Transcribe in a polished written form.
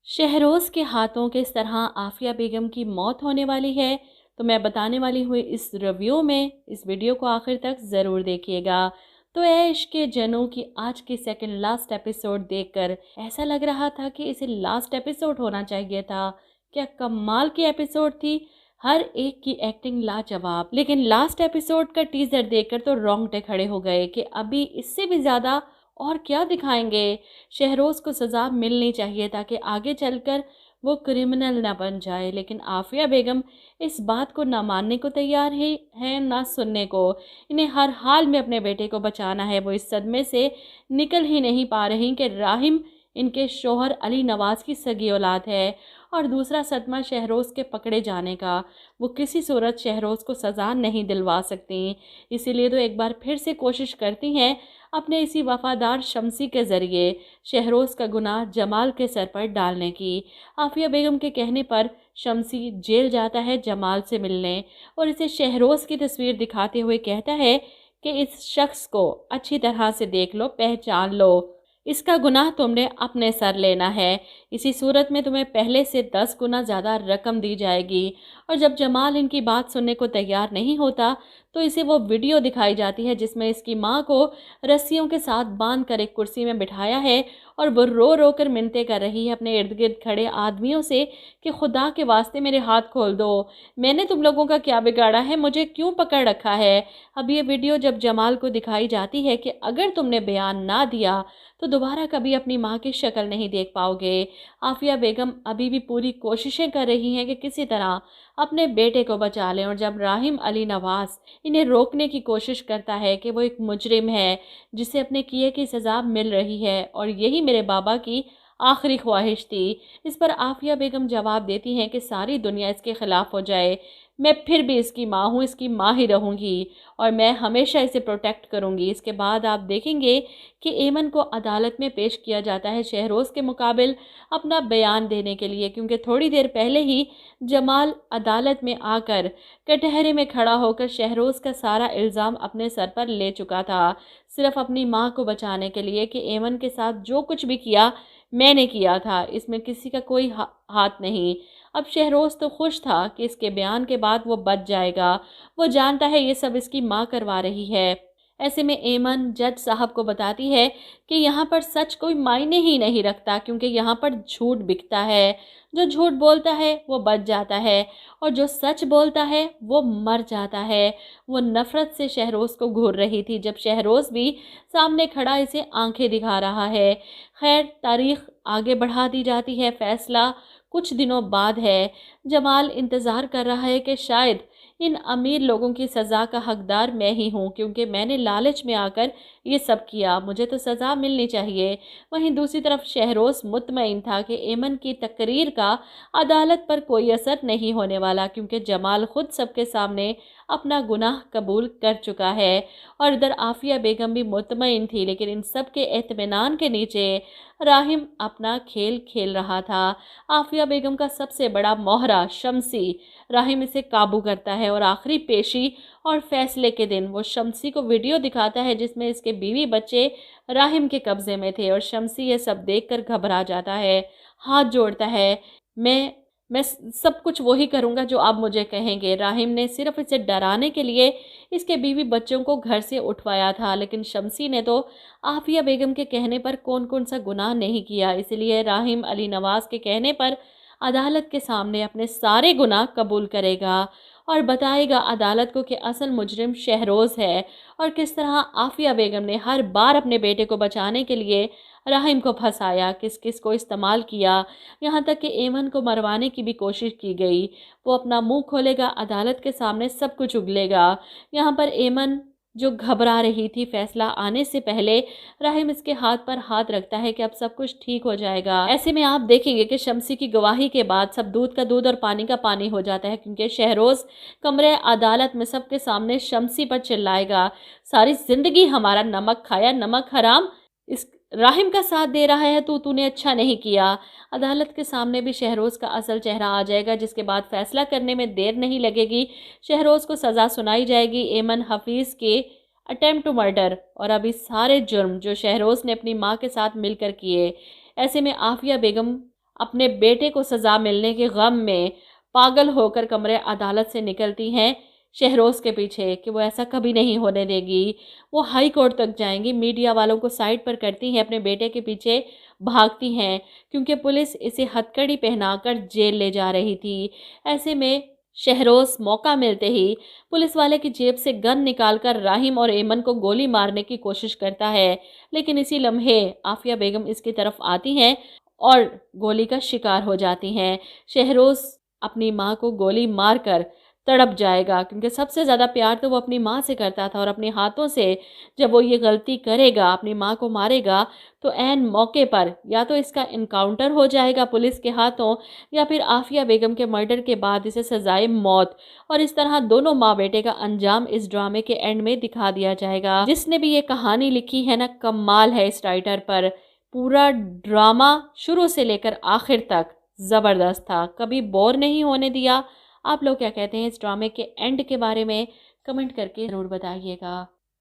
شہروز کے ہاتھوں کس طرح عافیہ بیگم کی موت ہونے والی ہے تو میں بتانے والی ہوں اس ریویو میں، اس ویڈیو کو آخر تک ضرور دیکھیے گا۔ تو اے عشق کے جنوں کی آج کی سیکنڈ لاسٹ ایپیسوڈ دیکھ کر ایسا لگ رہا تھا کہ اسے لاسٹ ایپیسوڈ ہونا چاہیے تھا۔ کیا کمال کی ایپیسوڈ تھی، ہر ایک کی ایکٹنگ لاجواب۔ لیکن لاسٹ ایپیسوڈ کا ٹیزر دیکھ کر تو رونگٹے کھڑے ہو گئے کہ ابھی اس سے بھی زیادہ اور کیا دکھائیں گے۔ شہروز کو سزا ملنی چاہیے تاکہ آگے چل کر وہ کرمنل نہ بن جائے، لیکن عافیہ بیگم اس بات کو نہ ماننے کو تیار ہی ہیں نہ سننے کو۔ انہیں ہر حال میں اپنے بیٹے کو بچانا ہے۔ وہ اس صدمے سے نکل ہی نہیں پا رہی کہ راحم ان کے شوہر علی نواز کی سگی اولاد ہے، اور دوسرا صدمہ شہروز کے پکڑے جانے کا۔ وہ کسی صورت شہروز کو سزا نہیں دلوا سکتی، اسی لیے تو ایک بار پھر سے کوشش کرتی ہیں اپنے اسی وفادار شمسی کے ذریعے شہروز کا گناہ جمال کے سر پر ڈالنے کی۔ عافیہ بیگم کے کہنے پر شمسی جیل جاتا ہے جمال سے ملنے، اور اسے شہروز کی تصویر دکھاتے ہوئے کہتا ہے کہ اس شخص کو اچھی طرح سے دیکھ لو، پہچان لو، اس کا گناہ تم نے اپنے سر لینا ہے، اسی صورت میں تمہیں پہلے سے 10 گنا زیادہ رقم دی جائے گی۔ اور جب جمال ان کی بات سننے کو تیار نہیں ہوتا تو اسے وہ ویڈیو دکھائی جاتی ہے جس میں اس کی ماں کو رسیوں کے ساتھ باندھ کر ایک کرسی میں بٹھایا ہے، اور وہ رو رو کر منتیں کر رہی ہے اپنے ارد گرد کھڑے آدمیوں سے کہ خدا کے واسطے میرے ہاتھ کھول دو، میں نے تم لوگوں کا کیا بگاڑا ہے، مجھے کیوں پکڑ رکھا ہے۔ اب یہ ویڈیو جب جمال کو دکھائی جاتی ہے کہ اگر تم نے بیان نہ دیا تو دوبارہ کبھی اپنی ماں کی شکل نہیں دیکھ پاؤ گے۔ عافیہ بیگم ابھی بھی پوری کوششیں کر رہی ہیں کہ کسی طرح اپنے بیٹے کو بچا لیں، اور جب راحم علی نواز انہیں روکنے کی کوشش کرتا ہے کہ وہ ایک مجرم ہے جسے اپنے کیے کی سزا مل رہی ہے اور یہی میرے بابا کی آخری خواہش تھی، اس پر عافیہ بیگم جواب دیتی ہیں کہ ساری دنیا اس کے خلاف ہو جائے، میں پھر بھی اس کی ماں ہوں، اس کی ماں ہی رہوں گی، اور میں ہمیشہ اسے پروٹیکٹ کروں گی۔ اس کے بعد آپ دیکھیں گے کہ ایمن کو عدالت میں پیش کیا جاتا ہے شہروز کے مقابل اپنا بیان دینے کے لیے، کیونکہ تھوڑی دیر پہلے ہی جمال عدالت میں آ کر کٹہرے میں کھڑا ہو کر شہروز کا سارا الزام اپنے سر پر لے چکا تھا، صرف اپنی ماں کو بچانے کے لیے کہ ایمن کے ساتھ جو کچھ بھی کیا میں نے کیا تھا، اس میں کسی کا کوئی ہاتھ نہیں۔ اب شہروز تو خوش تھا کہ اس کے بیان کے بعد وہ بچ جائے گا، وہ جانتا ہے یہ سب اس کی ماں کروا رہی ہے۔ ایسے میں ایمن جج صاحب کو بتاتی ہے کہ یہاں پر سچ کوئی معنی ہی نہیں رکھتا، کیونکہ یہاں پر جھوٹ بکتا ہے، جو جھوٹ بولتا ہے وہ بچ جاتا ہے، اور جو سچ بولتا ہے وہ مر جاتا ہے۔ وہ نفرت سے شہروز کو گھور رہی تھی جب شہروز بھی سامنے کھڑا اسے آنکھیں دکھا رہا ہے۔ خیر، تاریخ آگے بڑھا دی جاتی ہے، فیصلہ کچھ دنوں بعد ہے۔ جمال انتظار کر رہا ہے کہ شاید ان امیر لوگوں کی سزا کا حقدار میں ہی ہوں، کیونکہ میں نے لالچ میں آ کر یہ سب کیا، مجھے تو سزا ملنی چاہیے۔ وہیں دوسری طرف شہروز مطمئن تھا کہ ایمن کی تقریر کا عدالت پر کوئی اثر نہیں ہونے والا، کیونکہ جمال خود سب کے سامنے اپنا گناہ قبول کر چکا ہے، اور ادھر عافیہ بیگم بھی مطمئن تھی، لیکن ان سب کے اطمینان کے نیچے راحم اپنا کھیل کھیل رہا تھا۔ عافیہ بیگم کا سب سے بڑا مہرہ شمسی، راحم اسے قابو کرتا ہے، اور آخری پیشی اور فیصلے کے دن وہ شمسی کو ویڈیو دکھاتا ہے جس میں اس کے بیوی بچے راحم کے قبضے میں تھے، اور شمسی یہ سب دیکھ کر گھبرا جاتا ہے، ہاتھ جوڑتا ہے، میں سب کچھ وہی کروں گا جو آپ مجھے کہیں گے۔ راحم نے صرف اسے ڈرانے کے لیے اس کے بیوی بچوں کو گھر سے اٹھوایا تھا، لیکن شمسی نے تو عافیہ بیگم کے کہنے پر کون سا گناہ نہیں کیا، اس لیے راحم علی نواز کے کہنے پر عدالت کے سامنے اپنے سارے گناہ قبول کرے گا، اور بتائے گا عدالت کو کہ اصل مجرم شہروز ہے، اور کس طرح عافیہ بیگم نے ہر بار اپنے بیٹے کو بچانے کے لیے راحم کو پھنسایا، کس کو استعمال کیا، یہاں تک کہ ایمن کو مروانے کی بھی کوشش کی گئی۔ وہ اپنا منہ کھولے گا، عدالت کے سامنے سب کچھ اگلے گا۔ یہاں پر ایمن جو گھبرا رہی تھی فیصلہ آنے سے پہلے، راحم اس کے ہاتھ پر ہاتھ رکھتا ہے کہ اب سب کچھ ٹھیک ہو جائے گا۔ ایسے میں آپ دیکھیں گے کہ شمسی کی گواہی کے بعد سب دودھ کا دودھ اور پانی کا پانی ہو جاتا ہے، کیونکہ شہروز کمرے عدالت میں سب کے سامنے شمسی پر چلائے گا، ساری زندگی ہمارا نمک کھایا، نمک حرام، اس راحم کا ساتھ دے رہا ہے تو نے اچھا نہیں کیا۔ عدالت کے سامنے بھی شہروز کا اصل چہرہ آ جائے گا، جس کے بعد فیصلہ کرنے میں دیر نہیں لگے گی، شہروز کو سزا سنائی جائے گی ایمن حفیظ کے اٹیمپٹ ٹو مرڈر اور ابھی سارے جرم جو شہروز نے اپنی ماں کے ساتھ مل کر کیے۔ ایسے میں عافیہ بیگم اپنے بیٹے کو سزا ملنے کے غم میں پاگل ہو کر کمرے عدالت سے نکلتی ہیں شہروز کے پیچھے کہ وہ ایسا کبھی نہیں ہونے دے گی، وہ ہائی کورٹ تک جائیں گی، میڈیا والوں کو سائڈ پر کرتی ہیں، اپنے بیٹے کے پیچھے بھاگتی ہیں کیونکہ پولیس اسے ہتھکڑی پہنا کر جیل لے جا رہی تھی۔ ایسے میں شہروز موقع ملتے ہی پولیس والے کی جیب سے گن نکال کر راہیم اور ایمن کو گولی مارنے کی کوشش کرتا ہے، لیکن اسی لمحے عافیہ بیگم اس کی طرف آتی ہیں اور گولی کا شکار ہو جاتی ہیں۔ شہروز اپنی ماں کو گولی مار کر تڑپ جائے گا کیونکہ سب سے زیادہ پیار تو وہ اپنی ماں سے کرتا تھا، اور اپنے ہاتھوں سے جب وہ یہ غلطی کرے گا، اپنی ماں کو مارے گا، تو عین موقع پر یا تو اس کا انکاؤنٹر ہو جائے گا پولیس کے ہاتھوں، یا پھر عافیہ بیگم کے مرڈر کے بعد اسے سزائے موت، اور اس طرح دونوں ماں بیٹے کا انجام اس ڈرامے کے اینڈ میں دکھا دیا جائے گا۔ جس نے بھی یہ کہانی لکھی ہے نا، کمال ہے اس رائٹر پر، پورا ڈرامہ شروع سے لے کر آخر تک زبردست تھا، کبھی بور نہیں ہونے دیا۔ آپ لوگ کیا کہتے ہیں اس ڈرامے کے اینڈ کے بارے میں؟ کمنٹ کر کے ضرور بتائیے گا۔